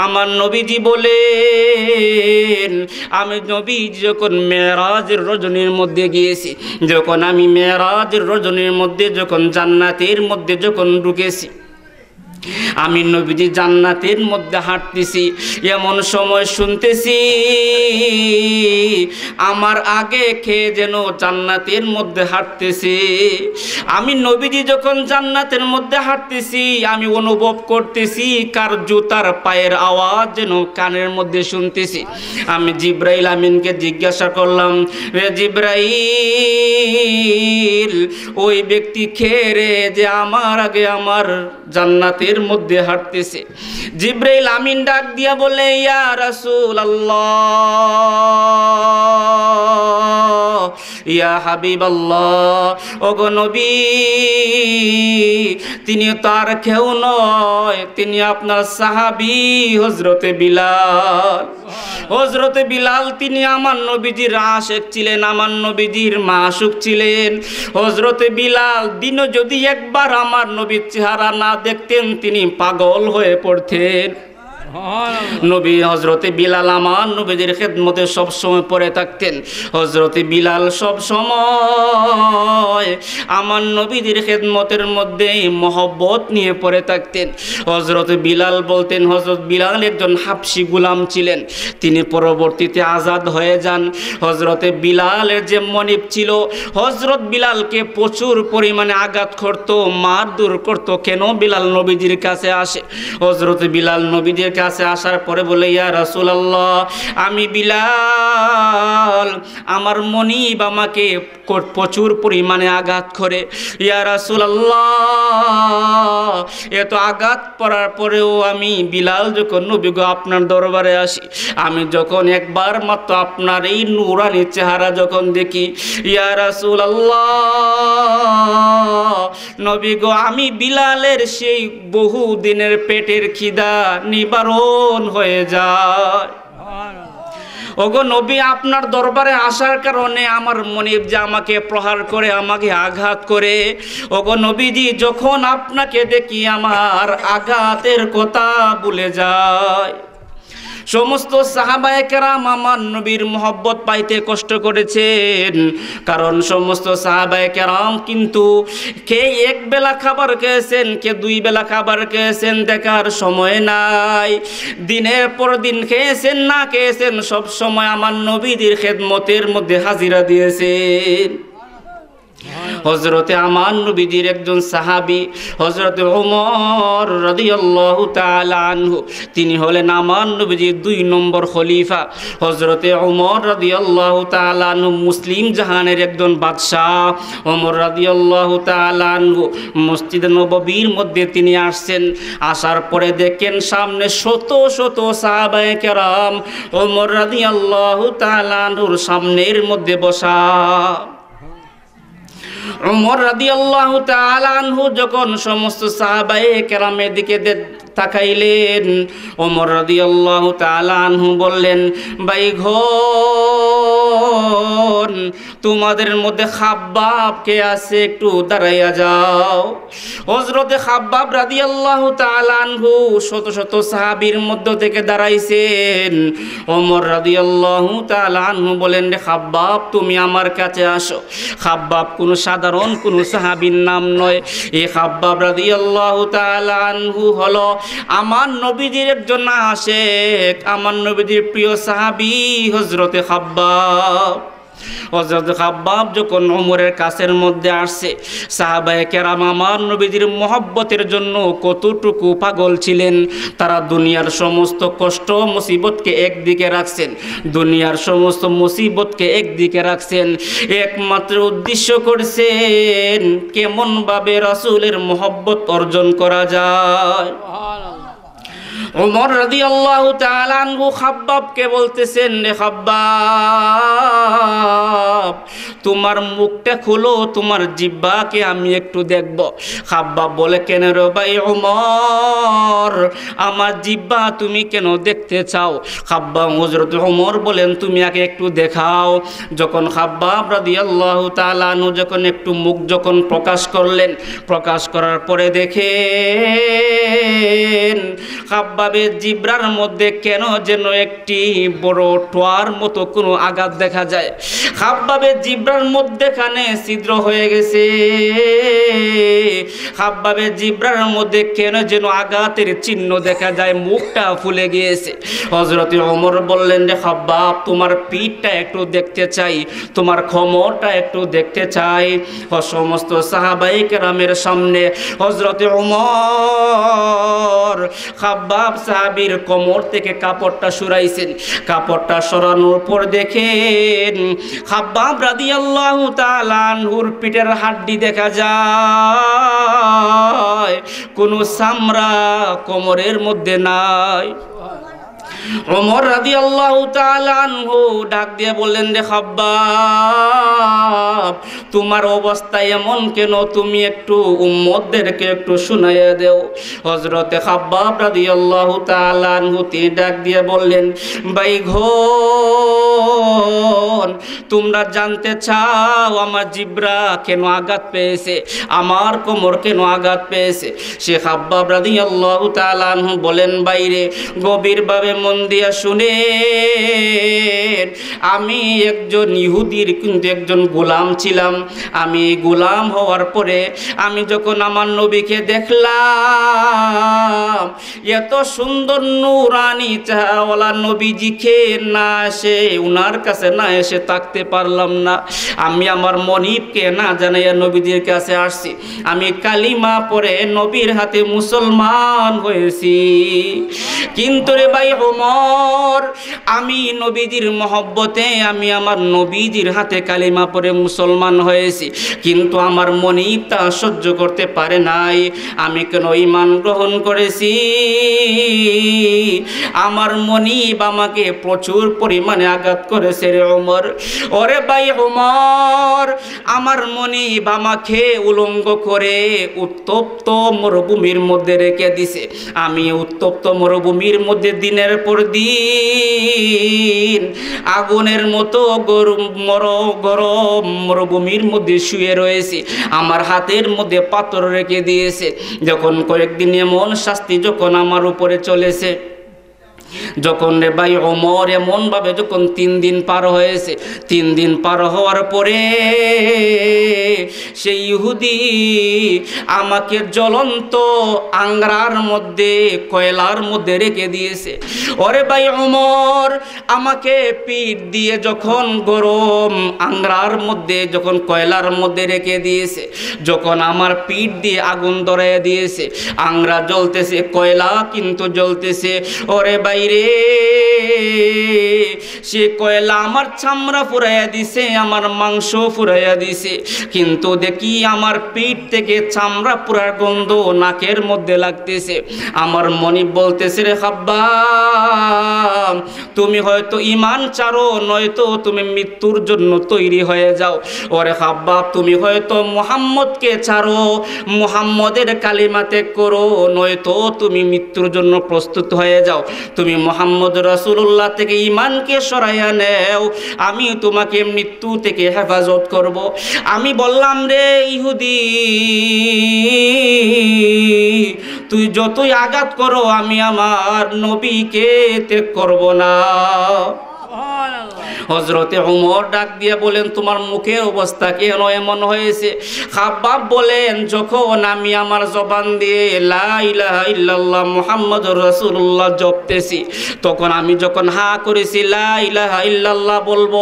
আমার নবীজি বলেন, আমি নবীজি যখন মেরাজের রজনীর মধ্যে গিয়েছি, যখন আমি মেরাজের রজনীর মধ্যে যখন জান্নাতের মধ্যে যখন ঢুকেছি, আমি নবীজি জান্নাতের মধ্যে হাঁটতেছি, এমন সময় শুনতেছি আমার আগে খেয়ে যেন জান্নাতের মধ্যে হাঁটতেছে। আমি নবীজি যখন জান্নাতের মধ্যে হাঁটতেছি আমি অনুভব করতেছি কার জুতার পায়ের আওয়াজ যেন কানের মধ্যে শুনতেছি। আমি জিব্রাইল আমিনকে জিজ্ঞাসা করলাম, রে জিব্রাইল, ওই ব্যক্তি খেয়ে রে যে আমার আগে আমার জান্নাতের মধ্যে হাঁটতেছে? জিব্রাইল আমিন ডাক দিয়া বলে, ইয়া রাসূলুল্লাহ, ইয়া হাবিবাল্লাহ, ওগো নবী, তিনি তো আর কেউ নয়, তিনি আপনার সাহাবী হযরতে বিলাল। হযরতে বিলাল তিনি আমার নবীজির আশিক ছিলেন, আমার নবীজির মাশুক ছিলেন। হযরতে বিলাল দিনও যদি একবার আমার নবীর চেহারা না দেখতেন তিনি পাগল হয়ে পড়তেন। নবী হযরতে বিলাল আমার নবীজির খেদমতে সব সময় পড়ে থাকতেন। হযরতে বিলাল সব সময় আমার নবীজির খেদমতের মধ্যে মহব্বত নিয়ে পড়ে থাকতেন। হযরতে বিলাল বলতেন, হযরত বিলাল একজন হাবশী গোলাম ছিলেন, তিনি পরবর্তীতে আজাদ হয়ে যান। হযরতে বিলালের যে মনিব ছিল হযরত বিলালকে প্রচুর পরিমাণে আঘাত করত, মারধর করত। কেন বিলাল নবীজির কাছে আসে? হযরতে বিলাল নবীজির কাছে আসার পরে বলে, ইয়া রাসূলুল্লাহ, আমি বিলাল, আমার মনিব আমাকে প্রচুর পরিমাণে আঘাত করে। ইয়া রাসূলুল্লাহ, এত আঘাত পড়ার পরেও আমি বিলাল যখন নবী গো আপনার দরবারে আসি, আমি যখন একবার মাত্র আপনার এই নূরানি চেহারা যখন দেখি, ইয়া রাসূলুল্লাহ, নবী গো আমি বিলালের সেই বহু দিনের পেটের খিদা নিবারণ হয়ে যায়। ওগো নবী, আপনার দরবারে আসার কারণে আমার মনিব যে আমাকে প্রহার করে, আমাকে আঘাত করে, ওগো নবীজি যখন আপনাকে দেখি আমার আঘাতের কথা ভুলে যায়। সমস্ত সাহাবায়ে কেরাম আমার নবীর মহব্বত পাইতে কষ্ট করেছেন, কারণ সমস্ত সাহাবায়ে কেরাম কিন্তু কে এক বেলা খাবার খেয়েছেন, কে দুই বেলা খাবার খেয়েছেন দেখার সময় নাই। দিনের পর দিন খেয়েছেন না খেয়েছেন, সব সময় আমার নবীর খেদমতের মধ্যে হাজিরা দিয়েছেন। হযরতে আমার নবীজির একজন সাহাবী হযরতে ওমর রাদিয়াল্লাহু তাআলা আনহু, তিনি হলেন আমার নবীজির 2 নম্বর খলিফা। হযরতে ওমর রাদিয়াল্লাহু তাআলা আনহু মুসলিম জাহানের একজন বাদশাহ। ওমর রাদিয়াল্লাহু তাআলা আনহু মসজিদে নববীর মধ্যে তিনি আসছেন। আসার পরে দেখেন সামনে শত শত সাহাবায়ে কেরাম ওমর রাদিয়াল্লাহু তাআলা আনহুর সামনের মধ্যে বসা। ওমর রাদিয়াল্লাহু তাআলা আনহু যখন সমস্ত সাহাবায়ে কেরামের দিকে তাকাইলেন, ওমর রাদিয়াল্লাহু তাআলা আনহু বললেন, ভাইগণ, তোমাদের মধ্যে খাব্বাব কে আছে একটু দাঁড়াইয়া যাও। হযরতে খাব্বাব রাদিয়াল্লাহু তাআলা আনহু শত শত সাহাবীর মধ্য থেকে দাঁড়াইছেন। ওমর রাদিয়াল্লাহু তাআলা আনহু বলেন, রে খাব্বাব, তুমি আমার কাছে আসো। খাব্বাব কোনো সাধারণ কোনো সাহাবীর নাম নয়। এই খাব্বাব রাদিয়াল্লাহু তাআলা আনহু হলো আমার নবীজির একজন আশিক, আমার নবীজির প্রিয় সাহাবী হযরতে খাব্বাব। হযরতে খাব্বাব যখন ওমরের কাছের মধ্যে আসছে, সাহাবায়ে কেরাম আমার নবীজির মহব্বতের জন্য কতটুকু পাগল ছিলেন। তারা দুনিয়ার সমস্ত কষ্ট মুসিবতকে একদিকে রাখছেন, দুনিয়ার সমস্ত মুসিবতকে একদিকে রাখছেন, একমাত্র উদ্দেশ্য করছেন কেমনভাবে রাসূলের মহব্বত অর্জন করা যায়। ওমর রাদিয়াল্লাহু তাআলা আনহু খাব্বাবকে বলতেছেন, রে খাব্বাব, তোমার মুখটা খুলো, তোমার জিহ্বাকে আমি একটু দেখব। খাব্বাব বলে, কেন রে ভাই ওমর, আমার জিহ্বা তুমি কেন দেখতে চাও? খাব্বাব হযরত ওমর বলেন, তুমি আগে একটু দেখাও। যখন খাব্বাব রাদিয়াল্লাহু তাআলা আনহু যখন একটু মুখ যখন প্রকাশ করলেন, প্রকাশ করার পরে দেখেন খাব্বাবের জিব্রার মধ্যে কেন যেন একটি বড় টোয়ার মতো কোনো আঘাত দেখা যায়। খাব্বাবের জিব্রা জিব্রার মধ্যেখানে ছিদ্র হয়ে গেছে। খাব্বাবের জিব্রার মধ্যে কেন যেন আঘাতের চিহ্ন দেখা যায়, মুখটা ফুলে গিয়েছে। হযরত ওমর বললেন যে খাব্বাব, তোমার পিঠটা একটু দেখতে চাই, তোমার কোমরটা একটু দেখতে চাই। সমস্ত সাহাবায়ে কেরামের সামনে হযরত ওমর খাব্বাব সাহাবীর কোমর থেকে কাপড়টা সরাইছেন। কাপড়টা সরানোর পর দেখেন খাব্বাব রাদিয়াল্লাহু তাআলা আনহুর পিঠের হাড্ডি দেখা যায়, কোনো চামড়া কোমরের মধ্যে নাই। ওমর রাদিয়াল্লাহু তাআলা আনহু ডাক দিয়ে বললেন রে খাব্বাব, তোমার অবস্থা এমন কেন? তুমি একটু উম্মতদেরকে একটু শুনাইয়া দেও। হযরতে খাব্বাব রাদিয়াল্লাহু তাআলা আনহু তিনি ডাক দিয়ে বললেন, ভাইগণ, তোমরা জানতে চাও আমার জিব্রা কেন আঘাত পেয়েছে, আমার কোমর কেন আঘাত পেয়েছে? সে খাব্বাব রাদিয়াল্লাহু তাআলা আনহু বলেন, বাইরে গভীরভাবে মন দিয়া শুনেন, আমি একজন ইহুদির কিন্তু একজন গোলাম ছিলাম। আমি গোলাম হওয়ার পরে আমি যখন আমার নবীকে দেখলাম, এত সুন্দর নূরানি চেহারাওয়ালা নবীজিকে না এসে, উনার কাছে না এসে থাকতে পারলাম না। আমি আমার মনিবকে না জানাইয়া নবীজির কাছে আসছি। আমি কালিমা পড়ে নবীর হাতে মুসলমান হয়েছি। কিন্তু রে ভাই ওমর, আমি নবীজির মহব্বতে আমি আমার নবীজির হাতে কালিমা পড়ে মুসলমান হয়েছি, কিন্তু আমার মনিব তা সহ্য করতে পারে নাই। আমি কেন ঈমান গ্রহণ করেছি? আমার মনিব আমাকে প্রচুর পরিমাণে আঘাত করেছে রে ওমর। ওরে ভাই ওমর, আমার মনিব আমাকে উলঙ্গ করে উত্তপ্ত মরুভূমির মধ্যে রেখে দিছে। আমি উত্তপ্ত মরুভূমির মধ্যে দিনের পর দিন আগুনের মতো গরম মরুভূমির মধ্যে শুয়ে রয়েছি। আমার হাতের মধ্যে পাথর রেখে দিয়েছে। যখন কয়েকদিন এমন শাস্তি যখন আমার উপরে চলেছে, যখন রে ভাই ওমর এমন ভাবে যখন 3 দিন পার হয়েছে, 3 দিন পার হওয়ার পরে সেই ইহুদি আমাকে জ্বলন্ত আংরার মধ্যে, কয়লার মধ্যে রেখে দিয়েছে। ওরে ভাই ওমর, আমাকে পিঠ দিয়ে যখন গরম আংরার মধ্যে, যখন কয়লার মধ্যে রেখে দিয়েছে, যখন আমার পিঠ দিয়ে আগুন ধরাইয়া দিয়েছে, আংরা জ্বলতেছে, কয়লা কিন্তু জ্বলতেছে। ওরে ভাই রে, সে কয়লা আমার চামড়া ফুরাইয়া দিছে, আমার মাংস ফুরাইয়া দিছে, কিন্তু দেখি আমার পিঠ থেকে চামড়া পুরার গন্ধ নাকের মধ্যে লাগতেছে। আমার মনিব বলতেছে, রে খাব্বাব, তুমি হয়তো ঈমান ছাড়ো, নয়তো তুমি মৃত্যুর জন্য তৈরি হয়ে যাও। ওরে খাব্বাব, তুমি হয়তো মুহাম্মদকে ছাড়ো, মুহাম্মদের কালিমা ত্যাগ করো, নয়তো তুমি মৃত্যুর জন্য প্রস্তুত হয়ে যাও। তুমি মুহাম্মদ রাসূলুল্লাহ থেকে ঈমানকে সরাইয়া নেও, আমি তোমাকে মৃত্যু থেকে হেফাজত করব। আমি বললাম, রে ইহুদি, তুই যতই আঘাত করো আমি আমার নবীকে ত্যাগ করব না। হযরতে ওমর ডাক দিয়ে বলেন, তোমার মুখের অবস্থা কেন এমন হয়েছে? খাব্বাব বলেন, যখন আমি আমার জবান দিয়ে লা ইলাহা ইল্লাল্লাহ মুহাম্মাদুর রাসূলুল্লাহ জপতেছি, তখন আমি যখন হা করেছি লা ইলাহা ইল্লাল্লাহ বলবো,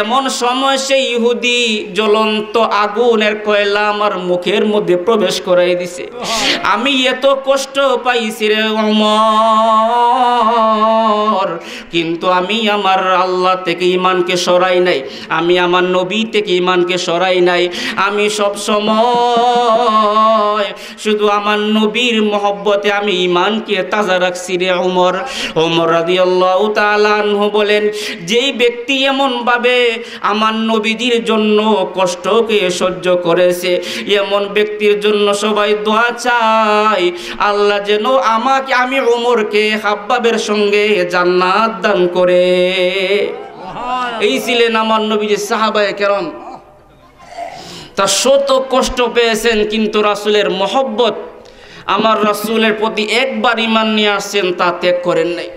এমন সময় সেই ইহুদি জ্বলন্ত আগুনের কয়লা আমার মুখের মধ্যে প্রবেশ করাই দিছে। আমি এত কষ্ট পাইছি রে ওমর, কিন্তু আমি আমার আল্লাহ থেকে ঈমানকে সরাই নাই, আমি আমার নবী থেকে ঈমানকে সরাই নাই। আমি সব সময় শুধু আমার নবীর মহব্বতে আমি ঈমানকে তাজা রাখছি রে ওমর। ওমর রাদিয়াল্লাহু তাআলা আনহু বলেন, যেই ব্যক্তি এমন ভাবে আমার নবীজির জন্য কষ্টকে সহ্য করেছে, এমন ব্যক্তির জন্য সবাই দোয়া চাই, আল্লাহ যেন আমাকে, আমি ওমরকে খাব্বাবের সঙ্গে জান্নাত দান করে। এই ছিলেন আমার নবীজির সাহাবায়ে কেরাম। তা শত কষ্ট পেয়েছেন, কিন্তু রাসূলের মহব্বত, আমার রাসূলের প্রতি একবার ঈমান নিয়ে আসছেন, তা ত্যাগ করেন নাই।